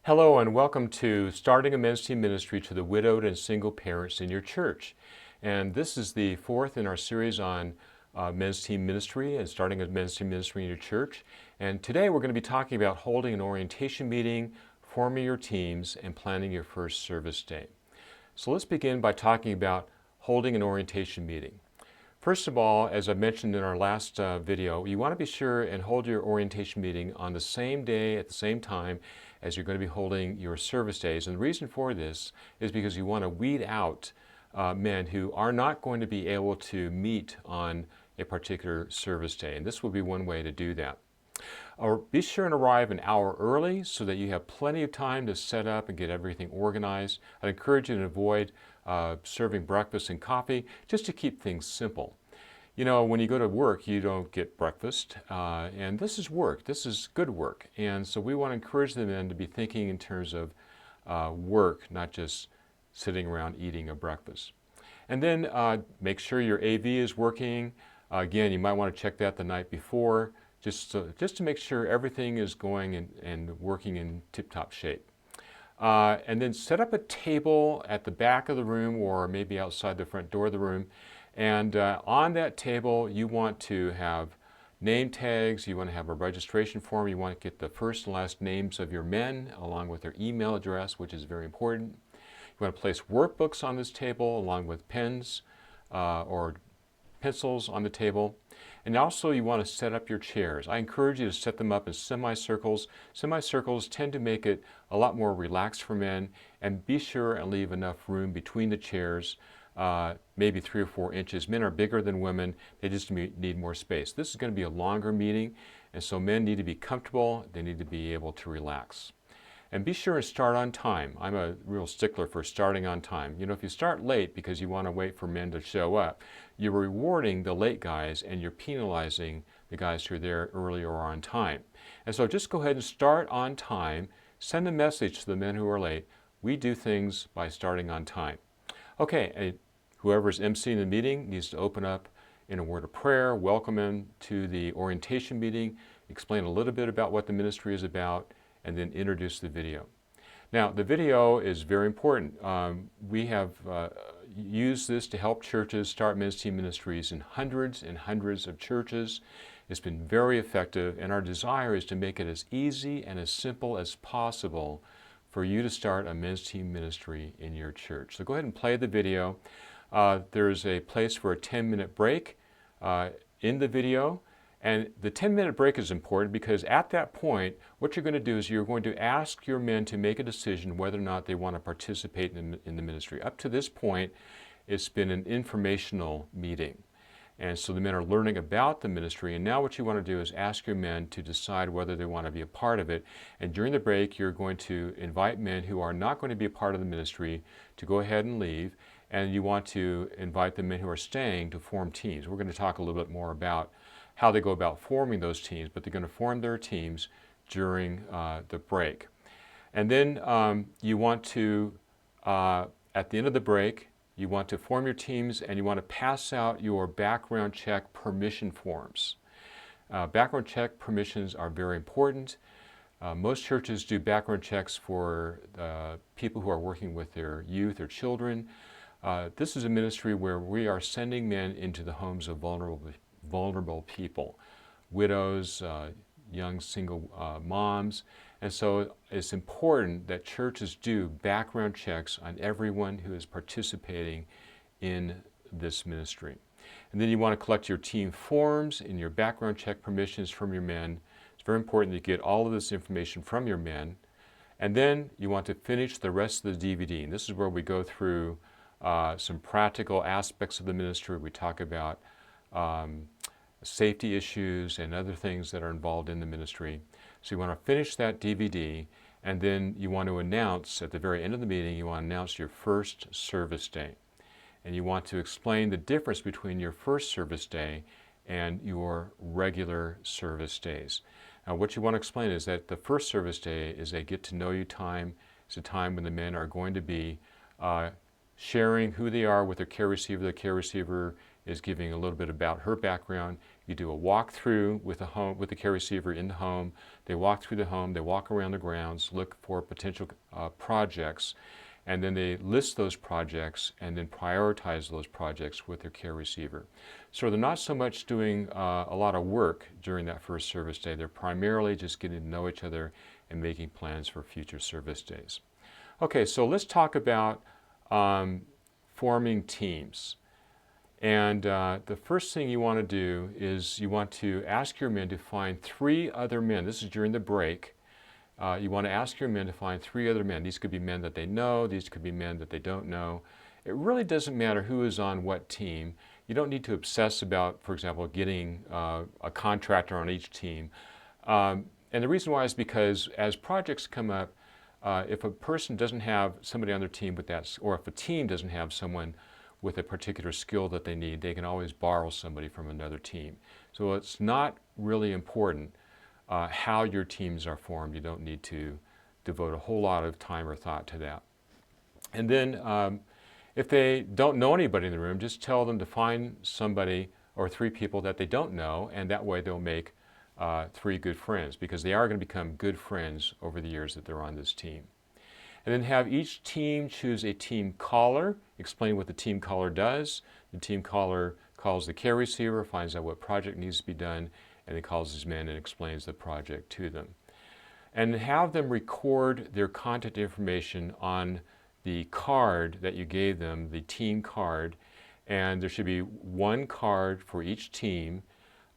Hello and welcome to Starting a Men's Team Ministry to the widowed and single parents in your church. And this is the fourth in our series on men's team ministry and starting a men's team ministry in your church. And today we're going to be talking about holding an orientation meeting, forming your teams, and planning your first service day. So let's begin by talking about holding an orientation meeting. First of all, as I mentioned in our last video, you want to be sure and hold your orientation meeting on the same day at the same time as you're going to be holding your service days. And the reason for this is because you want to weed out men who are not going to be able to meet on a particular service day. And this will be one way to do that. Be sure and arrive an hour early so that you have plenty of time to set up and get everything organized. I'd encourage you to avoid serving breakfast and coffee just to keep things simple. You know, when you go to work, you don't get breakfast, and this is work. This is good work. And so we want to encourage the men to be thinking in terms of work, not just sitting around eating a breakfast. And then make sure your AV is working. Again, you might want to check that the night before, just to make sure everything is going and working in tip-top shape. And then set up a table at the back of the room or maybe outside the front door of the room. And on that table, you want to have name tags, you want to have a registration form, you want to get the first and last names of your men along with their email address, which is very important. You want to place workbooks on this table along with pens or pencils on the table. And also you want to set up your chairs. I encourage you to set them up in semicircles. Semicircles tend to make it a lot more relaxed for men, and be sure and leave enough room between the chairs, maybe 3 or 4 inches. Men are bigger than women. They just need more space. This is going to be a longer meeting, and so men need to be comfortable. They need to be able to relax. And be sure and start on time. I'm a real stickler for starting on time. You know, if you start late because you want to wait for men to show up, you're rewarding the late guys and you're penalizing the guys who are there early or on time. And so just go ahead and start on time. Send a message to the men who are late. We do things by starting on time. Okay, whoever's emceeing the meeting needs to open up in a word of prayer, welcome them to the orientation meeting, explain a little bit about what the ministry is about, and then introduce the video. Now, the video is very important. We have used this to help churches start men's team ministries in hundreds and hundreds of churches. It's been very effective, and our desire is to make it as easy and as simple as possible for you to start a men's team ministry in your church. So go ahead and play the video. There's a place for a 10-minute break in the video. And the 10-minute break is important because at that point, what you're going to do is you're going to ask your men to make a decision whether or not they want to participate in the ministry. Up to this point, it's been an informational meeting. And so the men are learning about the ministry. And now what you want to do is ask your men to decide whether they want to be a part of it. And during the break, you're going to invite men who are not going to be a part of the ministry to go ahead and leave. And you want to invite the men who are staying to form teams. We're going to talk a little bit more about how they go about forming those teams, but they're going to form their teams during the break. And then you want to, at the end of the break, you want to form your teams and you want to pass out your background check permission forms. Background check permissions are very important. Most churches do background checks for people who are working with their youth or children. This is a ministry where we are sending men into the homes of vulnerable people, widows, young single moms. And so it's important that churches do background checks on everyone who is participating in this ministry. And then you want to collect your team forms and your background check permissions from your men. It's very important that you get all of this information from your men. And then you want to finish the rest of the DVD. And this is where we go through some practical aspects of the ministry. We talk about safety issues and other things that are involved in the ministry. So you want to finish that DVD, and then you want to announce at the very end of the meeting, you want to announce your first service day. And you want to explain the difference between your first service day and your regular service days. Now, what you want to explain is that the first service day is a get-to-know-you time. It's a time when the men are going to be sharing who they are with their care receiver. The care receiver is giving a little bit about her background. You do a walkthrough with the care receiver in the home. They walk through the home, they walk around the grounds, look for potential projects, and then they list those projects and then prioritize those projects with their care receiver. So they're not so much doing a lot of work during that first service day. They're primarily just getting to know each other and making plans for future service days. Okay, so let's talk about forming teams. And the first thing you want to do is you want to ask your men to find 3 other men. This is during the break. You want to ask your men to find 3 other men. These could be men that they know. These could be men that they don't know. It really doesn't matter who is on what team. You don't need to obsess about, for example, getting a contractor on each team. And the reason why is because as projects come up, if a person doesn't have somebody on their team with that, or if a team doesn't have someone with a particular skill that they need, they can always borrow somebody from another team. So it's not really important how your teams are formed. You don't need to devote a whole lot of time or thought to that. And then if they don't know anybody in the room, just tell them to find somebody or 3 people that they don't know, and that way they'll make 3 good friends, because they are going to become good friends over the years that they're on this team. And then have each team choose a team caller, explain what the team caller does. The team caller calls the care receiver, finds out what project needs to be done, and then calls his men and explains the project to them. And have them record their contact information on the card that you gave them, the team card, and there should be 1 card for each team,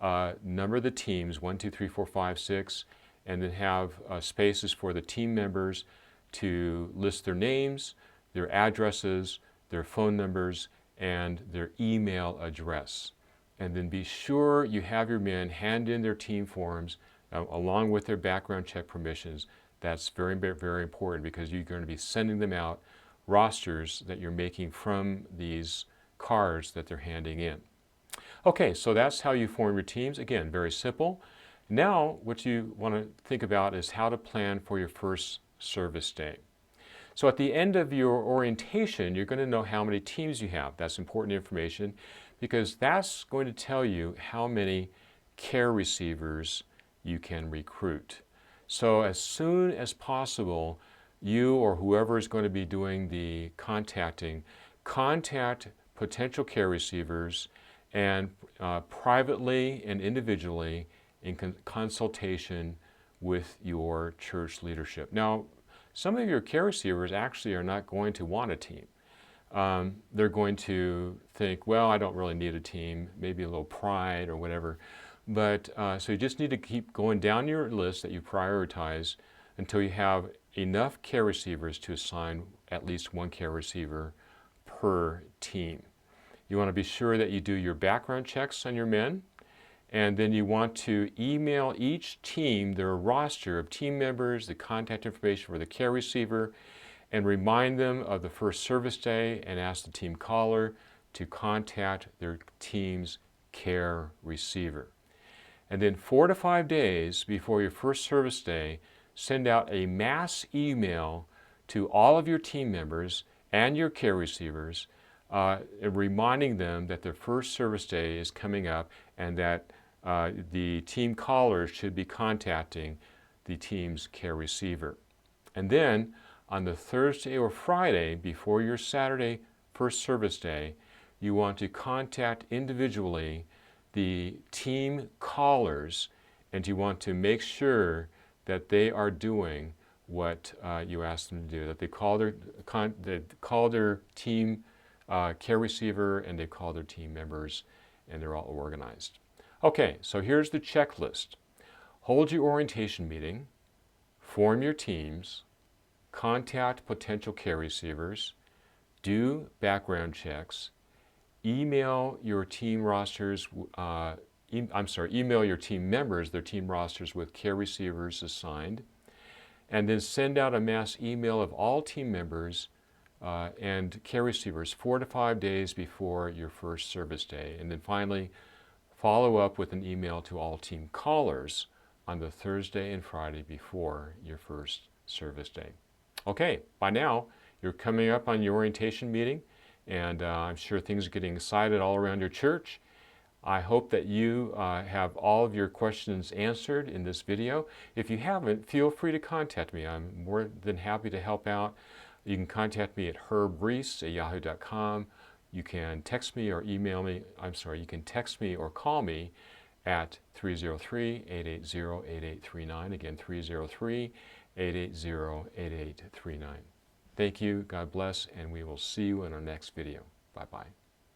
number of the teams, 1, 2, 3, 4, 5, 6, and then have spaces for the team members to list their names, their addresses, their phone numbers, and their email address. And then be sure you have your men hand in their team forms along with their background check permissions. That's very, very important, because you're going to be sending them out rosters that you're making from these cards that they're handing in. Okay, so that's how you form your teams. Again, very simple. Now, what you want to think about is how to plan for your first service day. So at the end of your orientation, you're going to know how many teams you have. That's important information, because that's going to tell you how many care receivers you can recruit. So as soon as possible, you or whoever is going to be doing the contacting, contact potential care receivers and privately and individually in consultation with your church leadership. Now, some of your care receivers actually are not going to want a team. They're going to think, well, I don't really need a team, maybe a little pride or whatever. But so you just need to keep going down your list that you prioritize until you have enough care receivers to assign at least 1 care receiver per team. You want to be sure that you do your background checks on your men, and then you want to email each team their roster of team members, the contact information for the care receiver, and remind them of the first service day and ask the team caller to contact their team's care receiver. And then 4 to 5 days before your first service day, send out a mass email to all of your team members and your care receivers, reminding them that their first service day is coming up and that the team caller should be contacting the team's care receiver. And then on the Thursday or Friday before your Saturday first service day, you want to contact individually the team callers, and you want to make sure that they are doing what you asked them to do, that they call their team care receiver and they call their team members, and they're all organized. Okay, so here's the checklist. Hold your orientation meeting, form your teams, contact potential care receivers, do background checks, email your team rosters, email your team members their team rosters with care receivers assigned, and then send out a mass email of all team members and care receivers 4 to 5 days before your first service day. And then finally, follow up with an email to all team callers on the Thursday and Friday before your first service day. Okay, by now, you're coming up on your orientation meeting, and I'm sure things are getting excited all around your church. I hope that you have all of your questions answered in this video. If you haven't, feel free to contact me. I'm more than happy to help out. You can contact me at herbreese@yahoo.com. You can text me or email me. You can text me or call me at 303-880-8839. Again, 303-880-8839. Thank you, God bless, and we will see you in our next video. Bye-bye.